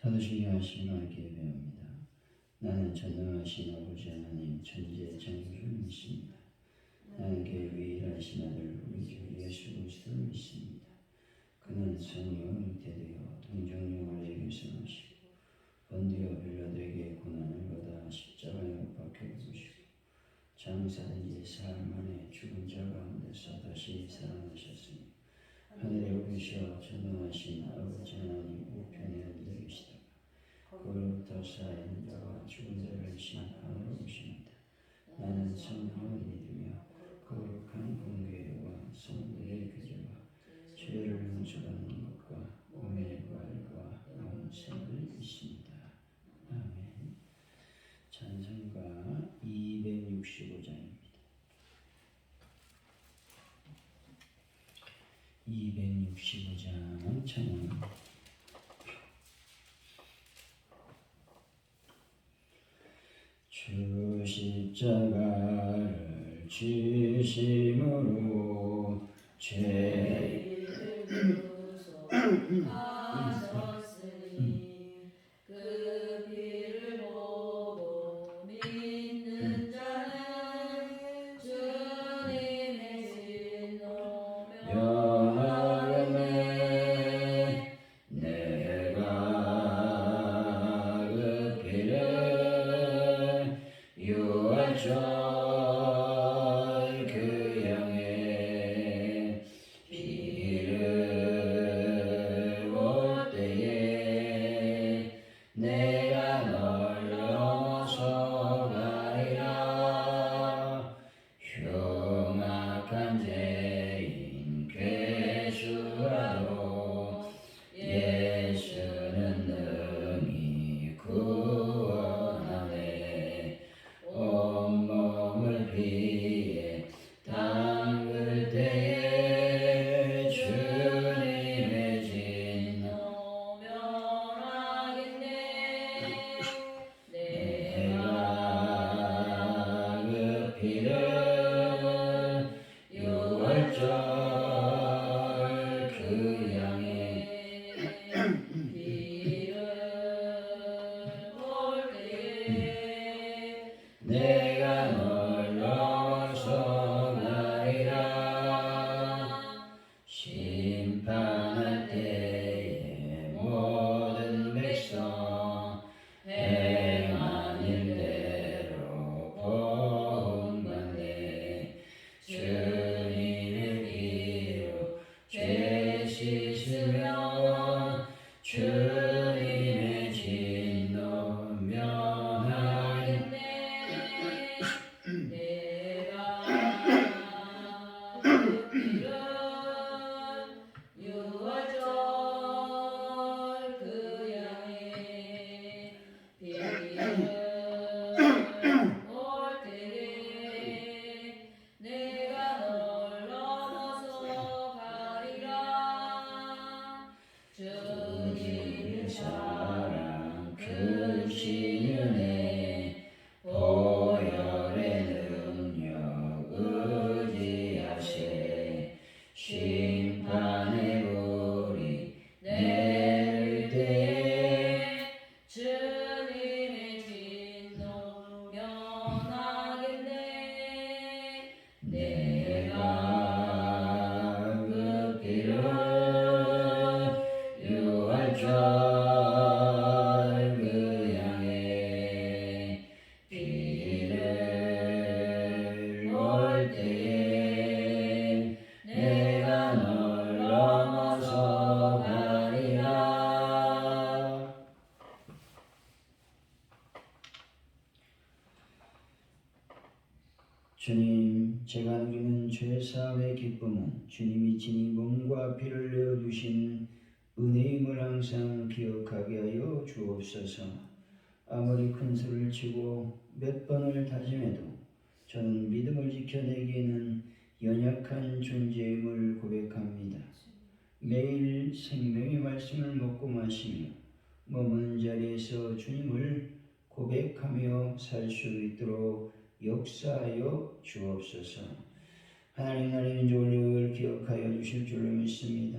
사도신경하신 함께 배웁니다. 나는 전능하신 아버지 하나님 천지의 창조주를 믿습니다. 나는 그의 유일하신 아들 우리 주 예수 그리스도를 믿습니다. 그는 성령으로 잉태되어 동정녀 마리아에게서 나시고 본디오 빌라도에게 고난을 받아 십자가에 못 박혀 죽으시고 장사된 지 사흘 만에 죽은 자 가운데서 다시 살아나셨으니 하늘에 오르셔 전능하신 아버지 하나님 우편에 앉아 계시다가 그로부터 살아있는 자와 죽은 자를 심판하러 오십니다. 나는 성령을 믿으며 거룩한 공교회와 성도의 교제와 죄를 용서받는 것과 몸의 부활과 영생을 믿습니다. 아멘. 찬송가 265장입니다. 265장 찬양입니다. 주 십자가를 지심으로 죄를 구속하셨으니 그 피를 보고 믿는 자는 주님의 진노 면하겠네. 내가 그 피를 유월절 그 양의 피를 볼 때에 내가 널 넘어서 가리라. 흉악한 죄인 괴수라도 예수는 능히 구원하네. 온몸을 피에 담글 때에 주님의 진노 면하겠네. 내가 그 피를 유월절 그 양의 피를 볼 때에 내가 널 넘어서 가리라. 심판할 때에 모든 백성 행한 일대로 본받네. 주님의 피로 죄 씻으며 주님의 진노 면하겠네. 내가 그 피를 유월절 그 양의 피를 볼 때에 내가 널 넘어서 가리라. 주님의 사랑 크신 은혜 보혈의 능력 의지하세. 심판의 불이 내릴 때에 주님의 진노 면하겠네. 내가 그 피를 유월절 그 양의 피를 볼 때에 내가 널 넘어서 가리라. 주님, 제가 누리는 죄사함의 기쁨은 주님이 친히 몸과 피를 내어주신 은혜임을 항상 기억하게 하여 주옵소서. 아무리 큰 소리를 치고 몇 번을 다짐해도 저는 믿음을 지켜내기에는 연약한 존재임을 고백합니다. 매일 생명의 말씀을 먹고 마시며 머무는 자리에서 주님을 고백하며 살 수 있도록 역사하여 주옵소서. 하나님 나라의 민족을 늘 기억하여 주실 줄로 믿습니다.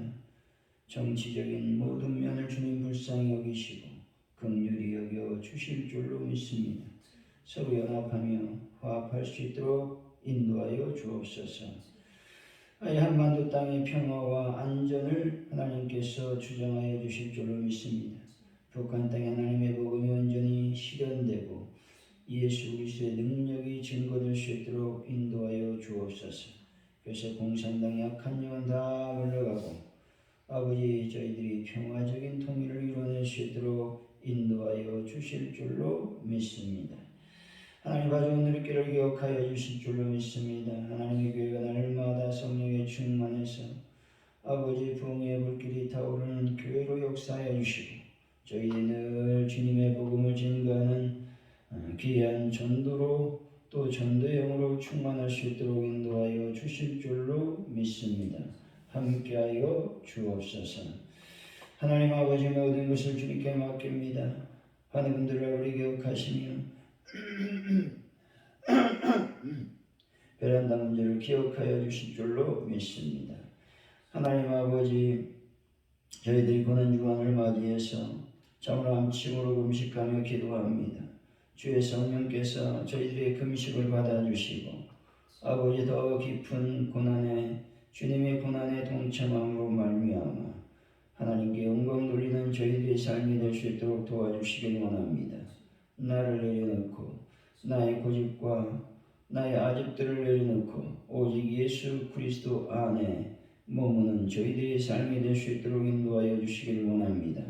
정치적인 모든 면을 주님 불쌍히 여기시고 긍휼히 여겨 주실 줄로 믿습니다. 서로 연합하며 화합할 수 있도록 인도하여 주옵소서. 한반도 땅의 평화와 안전을 하나님께서 주장하여 주실 줄로 믿습니다. 북한 땅에 하나님의 복음이 온전히 실현되고 예수 그리스도의 능력이 증거될 수 있도록 인도하여 주옵소서. 그래서 공산당 약한 영은 다 물러가고 아버지 저희들이 평화적인 통일을 이뤄낼 수 있도록 인도하여 주실 줄로 믿습니다. 하나님 가져온 은혜를 기억하여 주실 줄로 믿습니다. 하나님의 교회가 날마다 성령의 충만해서 아버지 부흥의 불길이 타오르는 교회로 역사하여 주시고 저희들이 늘 주님의 복음을 증거하는 귀한 전도로 또 전도의 영으로 충만할 수 있도록 인도하여 주실 줄로 믿습니다. 함께하여 주옵소서. 하나님 아버지 모든 것을 주님께 맡깁니다. 하는 분들을 우리 기억하시며 베란다 문제를 기억하여 주실 줄로 믿습니다. 하나님 아버지 저희들이 고난주간을 맞이해서 참으로 암침으로 금식하며 기도합니다. 주의 성령께서 저희들의 금식을 받아주시고 아버지 더 깊은 고난에 주님의 고난에 동참함으로 말미암아 하나님께 영광 돌리는 저희들의 삶이 될 수 있도록 도와주시길 원합니다. 나를 내려놓고 나의 고집과 나의 아집들을 내려놓고 오직 예수 그리스도 안에 머무는 저희들의 삶이 될 수 있도록 인도하여 주시길 원합니다.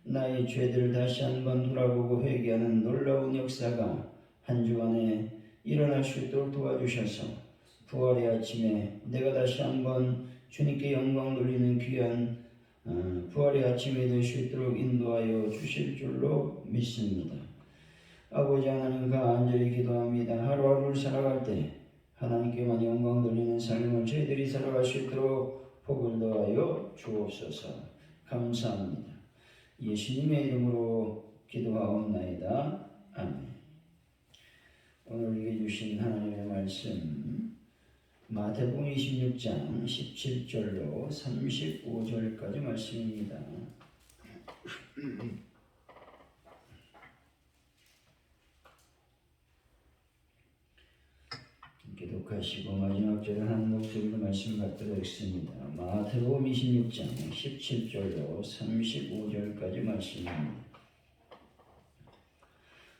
나의 죄들을 다시 한번 돌아보고 회개하는 놀라운 역사가 한 주간에 일어날 수 있도록 도와주셔서 부활의 아침에 내가 다시 한번 주님께 영광 돌리는 귀한 부활의 아침이 될 수 있도록 인도하여 주실 줄로 믿습니다. 아버지 하나님과 간절히 기도합니다. 하루하루를 살아갈 때 하나님께만 영광 돌리는 삶을 저희들이 살아갈 수 있도록 복을 더하여 주옵소서. 감사합니다. 예수님의 이름으로 기도하옵나이다. 아멘. 오늘 우리에게 주신 하나님의 말씀 마태복음 26장 17절로 35절까지 말씀입니다. 기독하시고 마지막 절에 한 목소리로 말씀 받도록 했습니다. 마태복음 26장 17절로 35절까지 말씀입니다.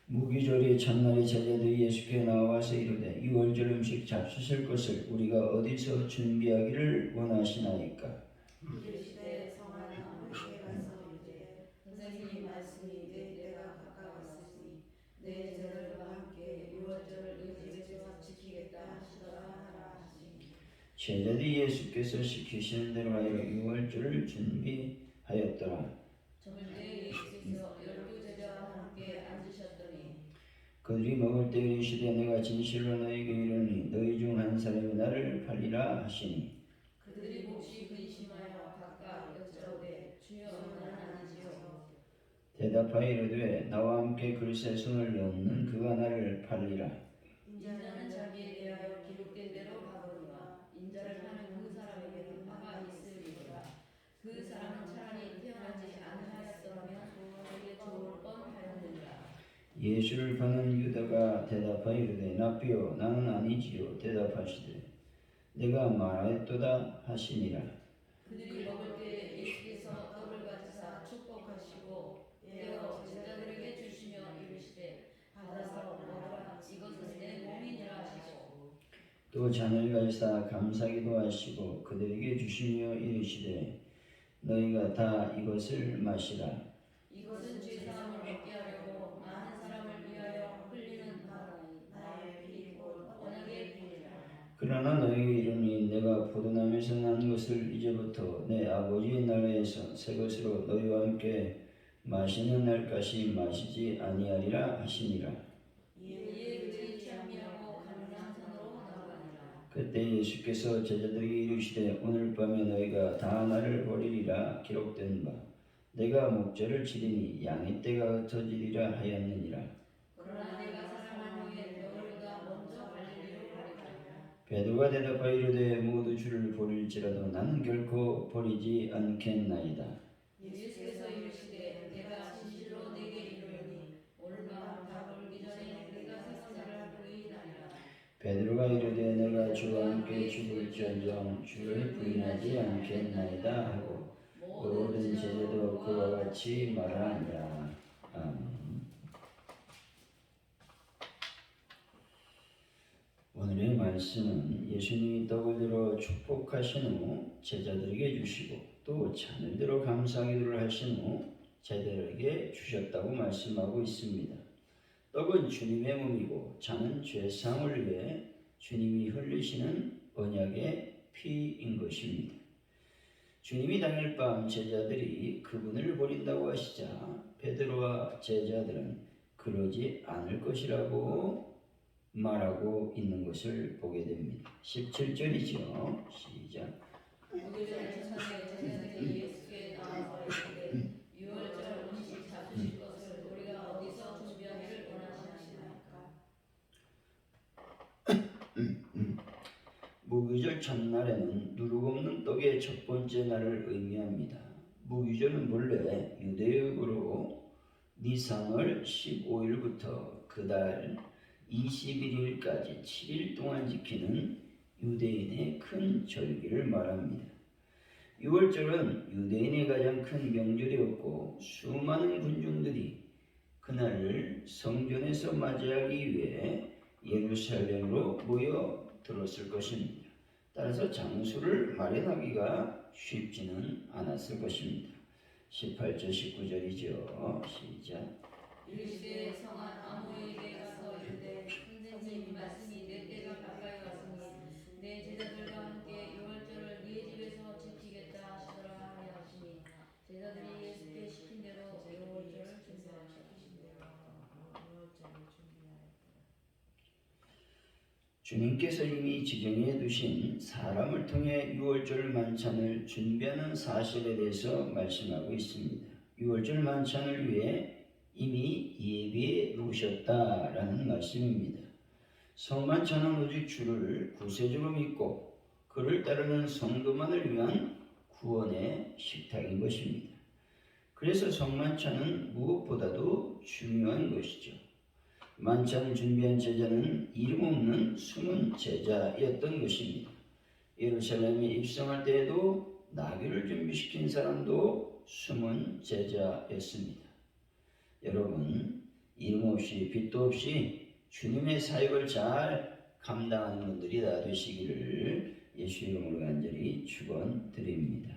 무기절의 첫날에 제자들이 예수께 나와서 이르되 유월절 음식 잡수실 것을 우리가 어디서 준비하기를 원하시나이까? 이르시되 성하나 우리에게 가서 이르되 선생님 말씀이 내 때가 가까웠으니 내 제자들과 함께 유월절을 너희 집에서 지키겠다 하시더라 하라 하시니 제자들이 예수께서 시키시는 대로 하여 유월절을 준비하였더라. 저물 때 예수께서 12 제자와 함께 앉으셨더니 그들이 먹을 때 이르시되 내가 진실로 너희에게 이르노니 너희 중 한 사람이 나를 팔리라 하시니 그들이 몹시 근심하여 각각 여짜오되 주여 나는 아니지요. 대답하여 이르되 나와 함께 그릇에 손을 넣는 그가 나를 팔리라. 인자는 자기에 대하여 기록된 대로 가보니와 인자를 파는 그 사람에게는 화가 있으리로다. 그 사람은 차라리 태어나지 아니하였더라면 그에게 좋을 뻔하였느니라. 예수를 파는 유다가 대답하여 이르되 랍비여 나는 아니지요. 대답하시되 내가 말하였도다 하시니라. 그들이 먹을 때 예수께서 떡을 가지사 축복하시고 떼어 제자들에게 주시며 이르시되 받아서 먹으라 이것은 내 몸이니라 하시고 또 잔을 가지사 감사기도 하시고 그들에게 주시며 이르시되 너희가 다 이것을 마시라. 이것은 죄사함을 얻게 하려고 많은 사람을 위하여 흘리는 나의 피 곧 언약의 피니라. 그러나 너희에게 이르니 내가 포도나무에서 난 것을 이제부터 내 아버지의 나라에서 새 것으로 너희와 함께 마시는 날까지 마시지 아니하리라 하시니라. 이에 그들이 찬미하고 감람산으로 나아가니라. 그때 예수께서 제자들에게 이르시되 오늘 밤에 너희가 다 나를 버리리라 기록된 바 내가 목자를 치리니 양의 떼가 흩어지리라 하였느니라. 그러나 내가 사랑한 후에 너희보다 먼저 갈릴리로 가리라. 베드로가 대답하여 이르되 모두 주를 버릴지라도 나는 결코 버리지 않겠나이다. 예수께서 이르시되 내가 진실로 네게 베드로가 이르되 내가 주와 함께 죽을지언정 주를 부인하지 않겠나이다 하고 모든 제자도 그와 같이 말하니라. 아멘. 오늘의 말씀은 예수님이 떡을 들어 축복하신 후 제자들에게 주시고 또 잔을 들어 감사기도를 하신 후 제자들에게 주셨다고 말씀하고 있습니다. 떡은 주님의 몸이고 잔은 죄사함을 위해 주님이 흘리시는 언약의 피인 것입니다. 주님이 당일 밤 제자들이 그분을 버린다고 하시자 베드로와 제자들은 그러지 않을 것이라고 말하고 있는 것을 보게 됩니다. 17절이죠. 시작. 무교절 첫날에 제자들이 예수께 나와서 이르되 유월절 음식 잡수실 것을 우리가 어디서 준비하기를 원하시나이까. 무교절 첫날에는 누룩 없는 떡의 첫 번째 날을 의미합니다. 무교절은 본래 유대역으로 니산월 15일부터 그달 21일까지 7일 동안 지키는 유대인의 큰 절기를 말합니다. 유월절은 유대인의 가장 큰 명절이었고 수많은 군중들이 그날을 성전에서 맞이하기 위해 예루살렘으로 모여들었을 것입니다. 따라서 장소를 마련하기가 쉽지는 않았을 것입니다. 18절 19절이죠. 시작. 이르시되 성한 아모에게 가서 이르되 선생님 말씀이 내 때가 가까이 왔으니 내 제자들과 함께 유월절을 네 집에서 지키겠다 하시더라 하시니 제자들이 예수께 시킨 대로 유월절을 준비하셨습니다. 주님께서 이미 지정해 두신 사람을 통해 유월절 만찬을 준비하는 사실에 대해서 말씀하고 있습니다. 유월절 만찬을 위해 이미 예비해 놓으셨다라는 말씀입니다. 성만찬은 오직 주를 구세주로 믿고 그를 따르는 성도만을 위한 구원의 식탁인 것입니다. 그래서 성만찬은 무엇보다도 중요한 것이죠. 만찬을 준비한 제자는 이름 없는 숨은 제자였던 것입니다. 예루살렘에 입성할 때에도 나귀를 준비시킨 사람도 숨은 제자였습니다. 여러분, 이름 없이 빚도 없이 주님의 사역을 잘 감당하는 분들이 다 되시기를 예수 이름으로 간절히 축원드립니다.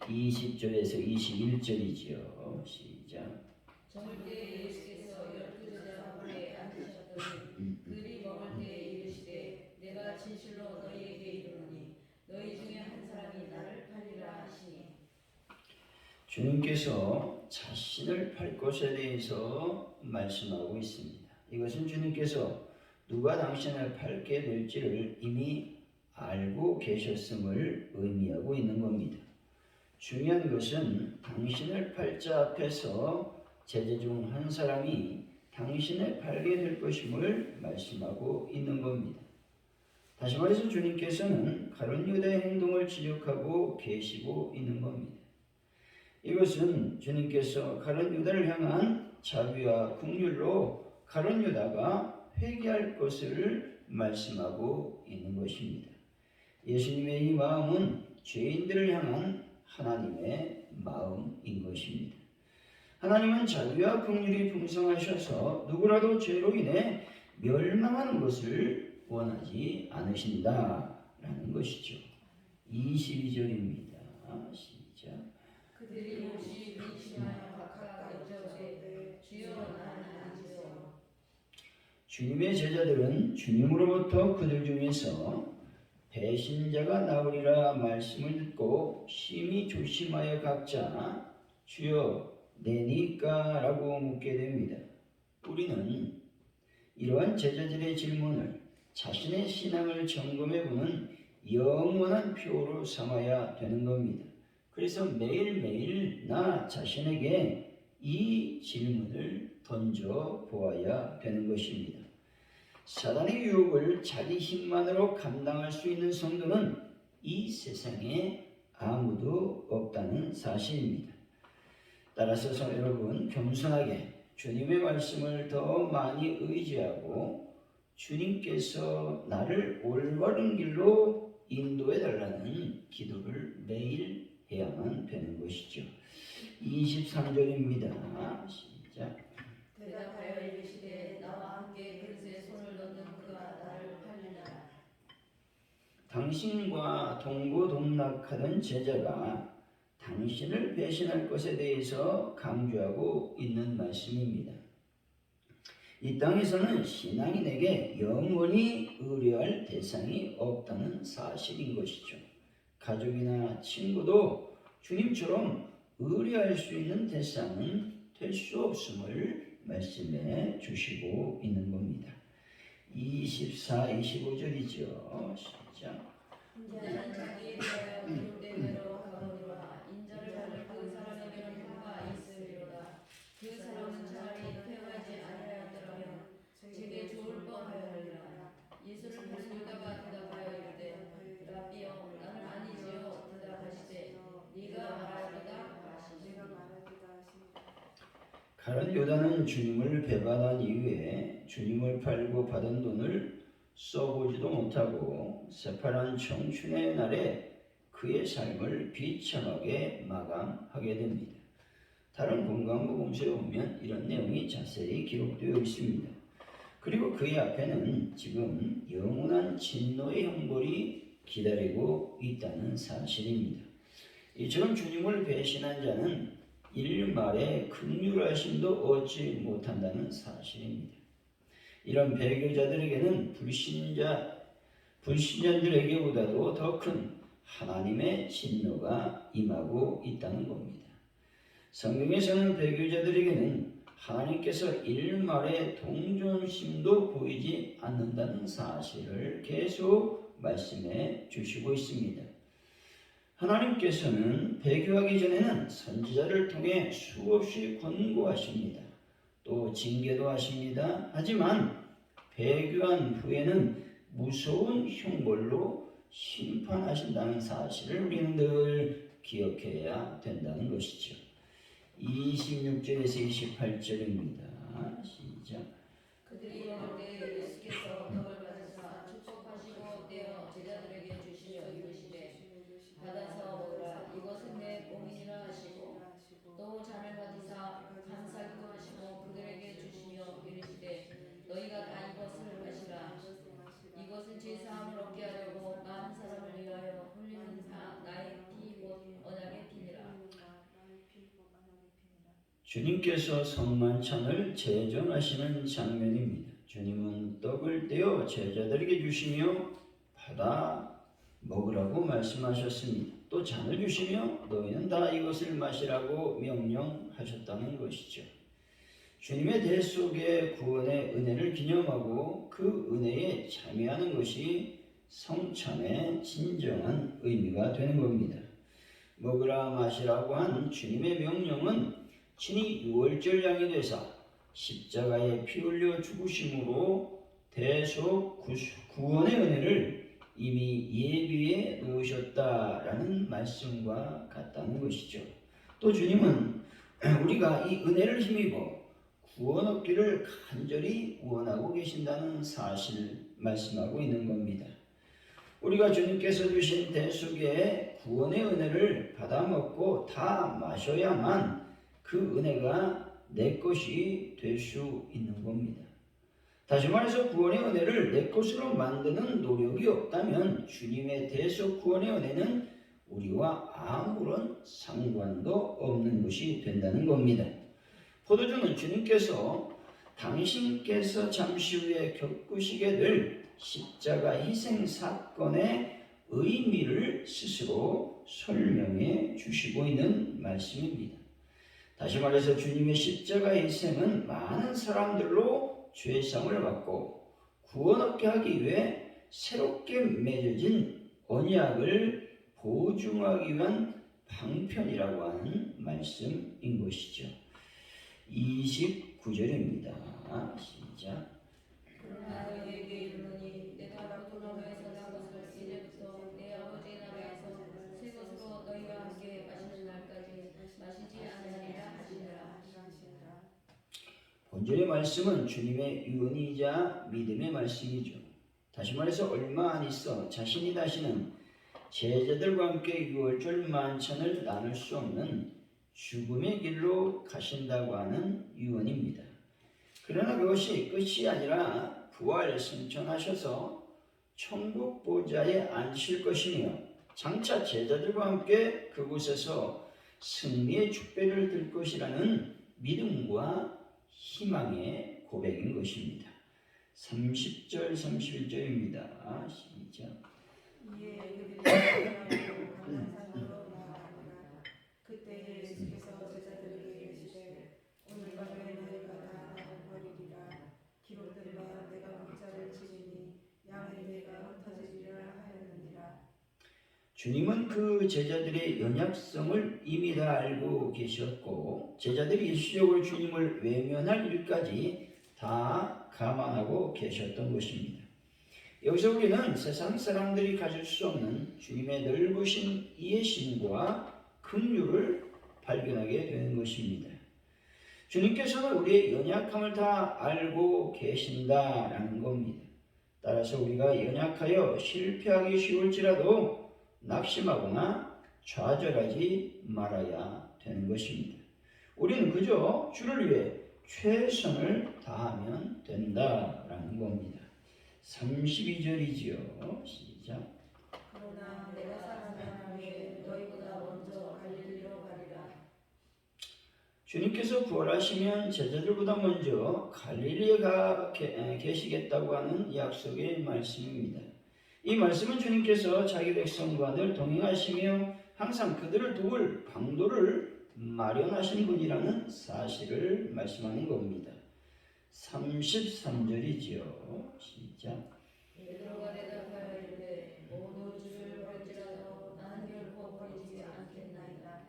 20절에서 21절이지요. 시작. 저물 때 예수께서 12제자와 함께 앉으셨더니 그들이 먹을 때 이르시되 내가 진실로 너희에게 이르노니 너희 중에 한 사람이 나를 팔리라 하시니. 주님께서 자신을 팔 것에 대해서 말씀하고 있습니다. 이것은 주님께서 누가 당신을 팔게 될지를 이미 알고 계셨음을 의미하고 있는 겁니다. 중요한 것은 당신을 팔 자 앞에서 제자 중 한 사람이 당신을 팔게 될 것임을 말씀하고 있는 겁니다. 다시 말해서 주님께서는 가룟 유다의 행동을 지적하고 계시고 있는 겁니다. 이것은 주님께서 가룟 유다를 향한 자비와 긍휼로 가룟 유다가 회개할 것을 말씀하고 있는 것입니다. 예수님의 이 마음은 죄인들을 향한 하나님의 마음인 것입니다. 하나님은 자비와 긍휼이 풍성하셔서 누구라도 죄로 인해 멸망하는 것을 원하지 않으신다라는 것이죠. 22절입니다. 시작. 그들이 몹시 근심하여 각각 여짜오되 주여 나는 아니지요. 주님의 제자들은 주님으로부터 그들 중에서 배신자가 나오리라 말씀을 듣고 심히 조심하여 각자 주여 내니까 라고 묻게 됩니다. 우리는 이러한 제자들의 질문을 자신의 신앙을 점검해보는 영원한 표로 삼아야 되는 겁니다. 그래서 매일매일 나 자신에게 이 질문을 던져보아야 되는 것입니다. 사단의 유혹을 자기 힘만으로 감당할 수 있는 성도는 이 세상에 아무도 없다는 사실입니다. 따라서 여러분 겸손하게 주님의 말씀을 더 많이 의지하고 주님께서 나를 올바른 길로 인도해 달라는 기도를 매일 해야만 되는 것이죠. 23절입니다. 시작. 대답하여 이르시되 나와 함께 그릇에 손을 넣는 그가 나를 팔리라. 당신과 동고동락하던 제자가 당신을 배신할 것에 대해서 강조하고 있는 말씀입니다. 이 땅에서는 신앙인에게 영원히 의뢰할 대상이 없다는 사실인 것이죠. 가족이나 친구도 주님처럼 의뢰할 수 있는 대상은 될 수 없음을 말씀해 주시고 있는 겁니다. 24, 25절이죠. 시작. 인자는 자기에 대하여 기록된 대로 가거니와 인자를 받을 그 사람에게는 화가 있으리로다. 그 사람은 차라리 퇴하지 아니하였더라면 제게 좋을 뻔하였느니라. 예수를 부른 유다가 대답하여 이르되 라비여 나는 아니지요. 대답하시되 네가 말하였도다 하시니라. 가룟 유다는 주님을 배반한 이후에 주님을 팔고 받은 돈을 써보지도 못하고 새파란 청춘의 날에 그의 삶을 비참하게 마감하게 됩니다. 다른 건강보험서에 보면 이런 내용이 자세히 기록되어 있습니다. 그리고 그의 앞에는 지금 영원한 진노의 형벌이 기다리고 있다는 사실입니다. 이처럼 주님을 배신한 자는 일말의 긍휼하심도 얻지 못한다는 사실입니다. 이런 배교자들에게는 불신자들에게보다도 더 큰 하나님의 진노가 임하고 있다는 겁니다. 성경에서는 배교자들에게는 하나님께서 일말의 동정심도 보이지 않는다는 사실을 계속 말씀해 주시고 있습니다. 하나님께서는 배교하기 전에는 선지자를 통해 수없이 권고하십니다. 또 징계도 하십니다. 하지만 배교한 후에는 무서운 형벌로 심판하신다는 사실을 우리는 늘 기억해야 된다는 것이죠. 26절에서 28절입니다. 시작. 그들이 먹을 때 예수께서 떡을 받으사 축복하시고 떼어 제자들에게 주시며 이르시되 받아서 먹으라. 이것은 내 몸이니라 하시고 또 잔을 받으사 감사기도 하시고 그들에게 주시며 이르시되 너희가 다 이것을 마시라. 이것은 죄사함을 얻게 하려고 많은 사람을 위하여 흘리는 나의 피 곧 언약의 피니라. 주님께서 성만찬을 제정하시는 장면입니다. 주님은 떡을 떼어 제자들에게 주시며 받아 먹으라고 말씀하셨습니다. 또 잔을 주시며 너희는 다 이것을 마시라고 명령하셨다는 것이죠. 주님의 대속의 구원의 은혜를 기념하고 그 은혜에 참여하는 것이 성찬의 진정한 의미가 되는 겁니다. 먹으라 마시라고 한 주님의 명령은 친히 유월절 양이 되사 십자가에 피 흘려 죽으심으로 대속 구원의 은혜를 이미 예비해 놓으셨다라는 말씀과 같다는 것이죠. 또 주님은 우리가 이 은혜를 힘입어 구원 얻기를 간절히 원하고 계신다는 사실을 말씀하고 있는 겁니다. 우리가 주님께서 주신 대속의 구원의 은혜를 받아먹고 다 마셔야만 그 은혜가 내 것이 될 수 있는 겁니다. 다시 말해서 구원의 은혜를 내 것으로 만드는 노력이 없다면 주님의 대속 구원의 은혜는 우리와 아무런 상관도 없는 것이 된다는 겁니다. 포도주는 주님께서 당신께서 잠시 후에 겪으시게 될 십자가 희생 사건의 의미를 스스로 설명해 주시고 있는 말씀입니다. 다시 말해서 주님의 십자가 희생은 많은 사람들로 죄상을 받고 구원 얻게 하기 위해 새롭게 맺어진 언약을 보증하기 위한 방편이라고 하는 말씀인 것이죠. 29절입니다. 시작. 그러나 너희에게 이르노니 내가 포도나무에서 난 것을 이제부터 내 아버지의 나라에서 새 것으로 너희와 함께 마시는 날까지 마시지 아니하리라 하시니라. 본절의 말씀은 주님의 유언이자 믿음의 말씀이죠. 다시 말해서 얼마 안 있어 자신이 다시는 제자들과 함께 6월절 만찬을 나눌 수 없는 죽음의 길로 가신다고 하는 유언입니다. 그러나 그것이 끝이 아니라 부활 승천하셔서 천국 보좌에 앉으실 것이며 장차 제자들과 함께 그곳에서 승리의 축배를 들 것이라는 믿음과 희망의 고백인 것입니다. 30절 31절입니다. 시작. 이에 그들이 일어나고 감난산으로 나아가니라. 그때 예수께서 제자들에게 이르시되 오늘 밤에 너희가 다 나를 버리리라. 기록된 바 내가 목자를 치리니 양의 내가 흩어지리라 하였느니라. 주님은 그 제자들의 연약성을 이미 다 알고 계셨고 제자들이 일시적으로 주님을 외면할 일까지 다 감안하고 계셨던 것입니다. 여기서 우리는 세상 사람들이 가질 수 없는 주님의 넓으신 이해심과 긍휼을 발견하게 되는 것입니다. 주님께서는 우리의 연약함을 다 알고 계신다라는 겁니다. 따라서 우리가 연약하여 실패하기 쉬울지라도 낙심하거나 좌절하지 말아야 되는 것입니다. 우리는 그저 주를 위해 최선을 다하면 된다라는 겁니다. 32절이지요. 시작. 그러나 내가 살아나기 위해 너희보다 먼저 갈릴리로 가리라. 주님께서 부활하시면 제자들보다 먼저 갈릴리에 계시겠다고 하는 약속의 말씀입니다. 이 말씀은 주님께서 자기 백성과 늘 동행하시며 항상 그들을 도울 방도를 마련하신 분이라는 사실을 말씀하는 겁니다. 33절이지요. 시작. 베드로가 대답하여 이르되 모두 주를 버릴지라도 나는 결코 버리지 않겠나이다.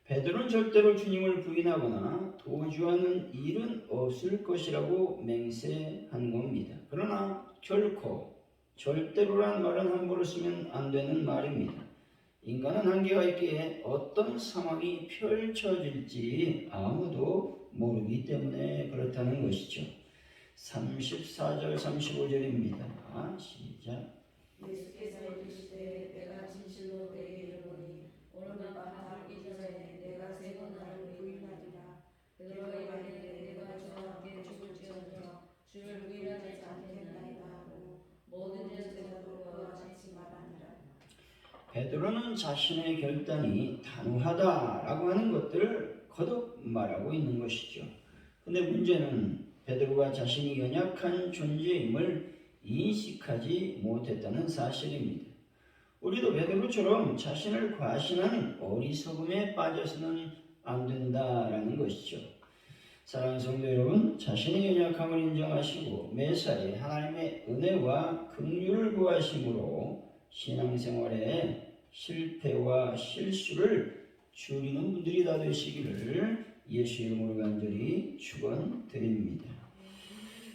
베드로는 절대로 주님을 부인하거나 도주하는 일은 없을 것이라고 맹세한 겁니다. 그러나 결코 절대로란 말은 함부로 쓰면 안 되는 말입니다. 인간은 한계가 있기에 어떤 상황이 펼쳐질지 아무도 모르기 때문에 그렇다는 것이죠. 34절 35절입니다. 시작. 예수께서 이르시되 내가 진실로 내게 이르노니 오늘 밤 다르기 전에 내가 세 번 나를 부인하리라. 베드로가 이르되 내가 주와 함께 죽을지언정 주를 부인하지 않겠나이다 하고 모든 제자도 그와 같이 말하니라. 베드로는 자신의 결단이 단호하다라고 하는 것들을 거듭 말하고 있는 것이죠. 근데 문제는 베드로가 자신이 연약한 존재임을 인식하지 못했다는 사실입니다. 우리도 베드로처럼 자신을 과신하는 어리석음에 빠져서는 안 된다라는 것이죠. 사랑하는 성도 여러분, 자신의 연약함을 인정하시고 매사에 하나님의 은혜와 긍휼을 구하심으로 신앙생활에 실패와 실수를 줄이는 분들이 다 되시기를 예수 이름으로 간절히 축원드립니다.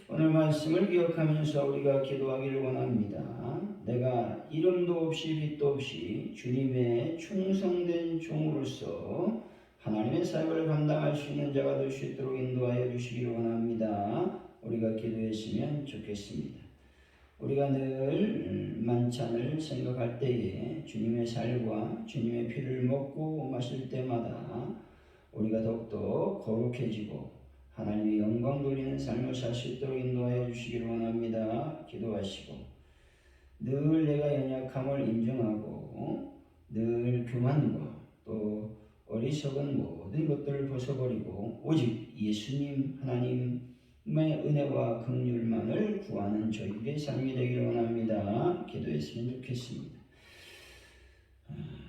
오늘 말씀을 기억하면서 우리가 기도하기를 원합니다. 내가 이름도 없이 빛도 없이 주님의 충성된 종으로서 하나님의 사역을 감당할 수 있는 자가 될 수 있도록 인도하여 주시기를 원합니다. 우리가 기도했으면 좋겠습니다. 우리가 늘 만찬을 생각할 때에 주님의 살과 주님의 피를 먹고 마실 때마다 우리가 더욱더 거룩해지고 하나님의 영광 돌리는 삶을 살 수 있도록 인도하여 주시기를 원합니다. 기도하시고 늘 내가 연약함을 인정하고 늘 교만과 또 어리석은 모든 것들을 벗어버리고 오직 예수님 하나님의 은혜와 긍휼만을 구하는 저희의 삶이 되기를 원합니다. 기도했으면 좋겠습니다.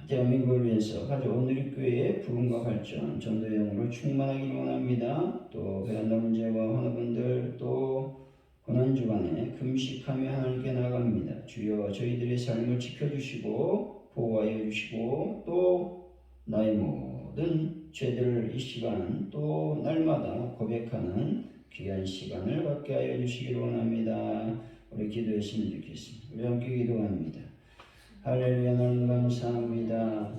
대한민국을 위해서 가져온 우리교회의 부흥과 발전, 전도의 영으로 충만하기를 원합니다. 또 베란다 문제와 환우분들 또 고난주간에 금식하며 하나님께 나아갑니다. 주여 저희들의 삶을 지켜주시고 보호하여 주시고 또 나의 모든 죄들을 이 시간 또 날마다 고백하는 귀한 시간을 갖게 하여 주시기를 원합니다. 우리 기도했으면 좋겠습니다. 우리 함께 기도합니다. 할렐루야. 하나님 감사합니다.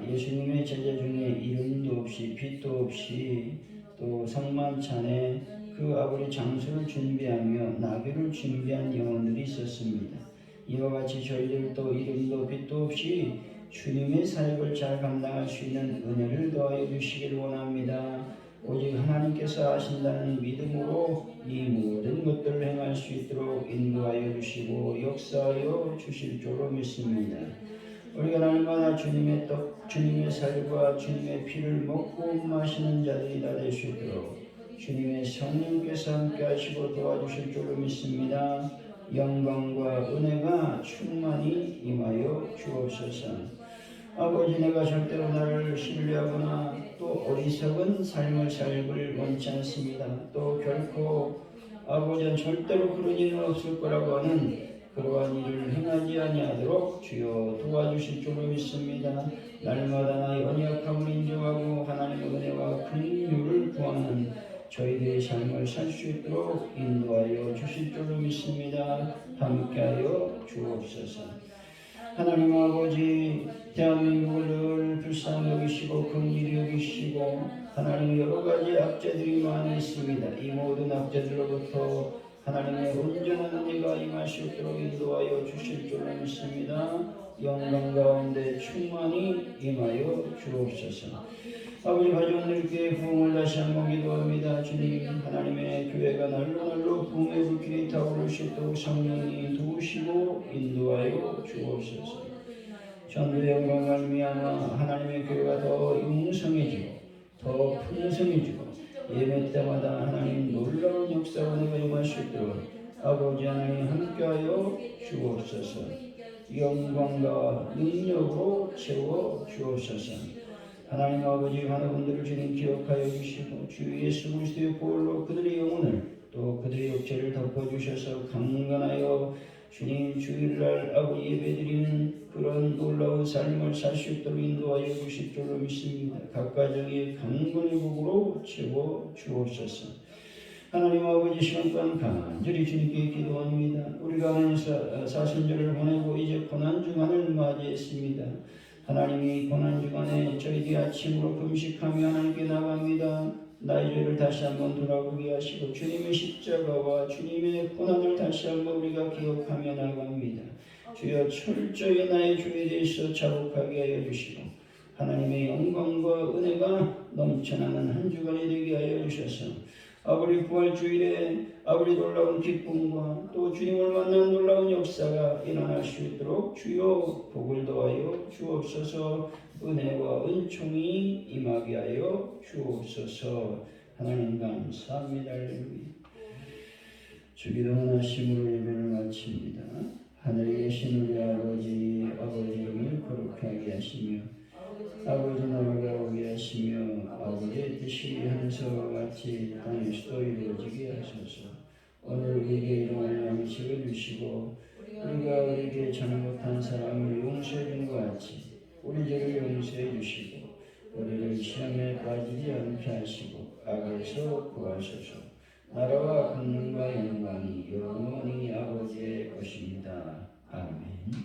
예수님의 제자 중에 이름도 없이 빛도 없이 또 성만찬에 그 아버지 장소를 준비하며 나귀를 준비한 영혼들이 있었습니다. 이와 같이 저희들도 이름도 빛도 없이 주님의 사역을 잘 감당할 수 있는 은혜를 더하여 주시기를 원합니다. 오직 하나님께서 하신다는 믿음으로 이 모든 것들을 행할 수 있도록 인도하여 주시고 역사하여 주실 줄로 믿습니다. 우리가 날마다 주님의 떡, 주님의 살과 주님의 피를 먹고 마시는 자들이 다 될 수 있도록 주님의 성령께서 함께 하시고 도와주실 줄로 믿습니다. 영광과 은혜가 충만히 임하여 주옵소서. 아버지, 내가 절대로 나를 신뢰하거나 또 어리석은 삶을 살길 원치 않습니다. 또 결코 아버지는 절대로 그런 일은 없을 거라고 하는 그러한 일을 행하지 아니하도록 주여 도와주실 줄로 믿습니다. 날마다 나의 연약함을 인정하고 하나님의 은혜와 긍휼을 구하는 저희들의 삶을 살 수 있도록 인도하여 주실 줄로 믿습니다. 함께하여 주옵소서. 하나님 아버지, 대한민국을 늘 불쌍히 여기시고 긍휼히 여기시고 하나님의 여러가지 악재들이 많이 있습니다. 이 모든 악재들로부터 하나님의 온전한 은혜가 임할 수 있도록 인도하여 주실 줄로 믿습니다. 영광 가운데 충만히 임하여 주옵소서. 아버지, 가정들께 부흥을 다시 한번 기도합니다. 주님, 하나님의 교회가 날로 부흥의 불길이 타오를 수 있도록 성령이 도우시고 인도하여 주옵소서. 전도의 영광을 말미암아 하나님의 교회가 더 융성해지고 더 풍성해지고 예배 때마다 하나님 놀라운 역사와 은혜가 임할 수 있도록 아버지 하나님 함께하여 주옵소서. 영광과 능력으로 채워 주옵소서. 하나님 아버지, 환우분들을 주님 기억하여 주시고 주 예수 그리스도의 보혈로 그들의 영혼을 또 그들의 육체를 덮어주셔서 강건하여 주님 주일날 아버지 예배드리는 그런 놀라운 삶을 살 수 있도록 인도하여 주실 줄로 믿습니다. 각 가정의 강건의 복으로 채워 주옵소서. 하나님 아버지, 시간 동안 간절히 주님께 기도합니다. 우리가 하나님 사순절을 보내고 이제 고난주간을 맞이했습니다. 하나님이 고난주간에 저희들이 아침으로 금식하며 하나님께 나갑니다. 나의 죄를 다시 한번 돌아보게 하시고 주님의 십자가와 주님의 고난을 다시 한번 우리가 기억하며 나갑니다. 주여, 철저히 나의 죄에 대해서 자복하게 하여 주시고 하나님의 영광과 은혜가 넘쳐나는 한 주간이 되게 하여 주셔서 아버지 부활주일에 아버지 놀라운 기쁨과 또 주님을 만나는 놀라운 역사가 일어날 수 있도록 주여 복을 더하여 주옵소서. 은혜와 은총이 임하게 하여 주옵소서. 하나님 감사합니다. 할렐루야. 주기도문 하심으로 예배를 마칩니다. 하늘에 계신 우리 아버지 이름을 거룩하게 하시며 아버지 나라가 오게 하시며 아버지의 뜻이 하늘에서와 같이 땅에서도 이루어지게 하소서. 오늘 우리에게 일용할 양식을 주시고 우리가 우리에게 잘못한 사람을 용서해 준 것 같이 우리 죄를 용서해 주시고 우리를 시험에 빠지지 않게 하시고 악에서 구하소서. 나라와 권능과 영광이 영원히 아버지의 것입니다. 아멘.